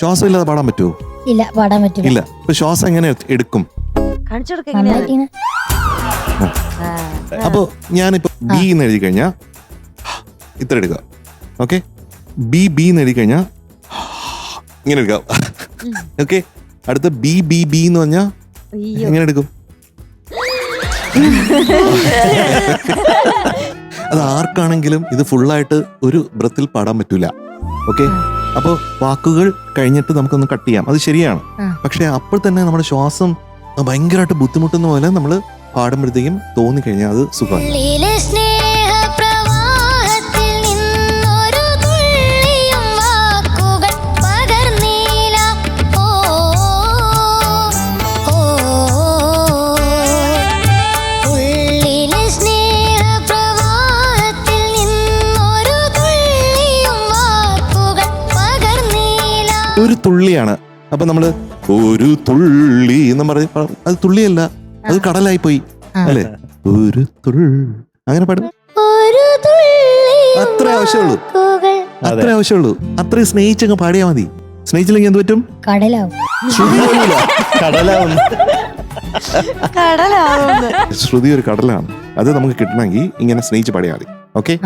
ശ്വാസം ഇല്ലാതെ പാടാൻ പറ്റുമോ? ഇല്ല, പാടാൻ പറ്റില്ല. ഇല്ല. ഇപ്പൊ ശ്വാസം എങ്ങനെ എടുക്കും? കാണിച്ചു കൊടുക്ക. നന്നായിട്ട് ഇങ്ങനെ. അപ്പൊ ഞാനിപ്പോ ബി എന്ന് എഴുതി കഴിഞ്ഞാ ഇത്ര എടുക്കുക. ഓക്കെ, ബി ബി എന്ന് എഴുതി കഴിഞ്ഞാ ഇങ്ങനെ എടുക്കാം. ഓക്കെ, അടുത്ത ബി ബി ബി എന്ന് പറഞ്ഞാ എങ്ങനെ എടുക്കും? അത് ആർക്കാണെങ്കിലും ഇത് ഫുള്ളായിട്ട് ഒരു ബ്രത്തിൽ പാടാൻ പറ്റൂല. ഓക്കെ, അപ്പോൾ വാക്കുകൾ കഴിഞ്ഞിട്ട് നമുക്കൊന്ന് കട്ട് ചെയ്യാം, അത് ശരിയാണ്. പക്ഷെ അപ്പോൾ തന്നെ നമ്മുടെ ശ്വാസം ഭയങ്കരമായിട്ട് ബുദ്ധിമുട്ടുന്ന പോലെ നമ്മൾ പാടുമ്പോഴത്തേക്കും തോന്നിക്കഴിഞ്ഞാൽ അത് സുഖമാണ്. ഒരു തുള്ളിയാണ്. അപ്പൊ നമ്മള് ഒരു തുള്ളി എന്ന് പറഞ്ഞ അത് തുള്ളിയല്ല, അത് കടലായി പോയി അല്ലേ? ഒരു തുള്ളി അങ്ങനെ പാടും. അത്ര ആവശ്യമുള്ളൂ, അത്ര ആവശ്യമുള്ളൂ. അത്രയും സ്നേഹിച്ചങ്ങ് പാടിയാ മതി. സ്നേഹിച്ചില്ലെങ്കിൽ എന്ത് പറ്റും? കടലാവും. ശ്രുതി ഒരു കടലാണ്. അത് നമുക്ക് കിട്ടണമെങ്കിൽ ഇങ്ങനെ സ്നേഹിച്ച് പാടിയാൽ മതി. ഓക്കെ.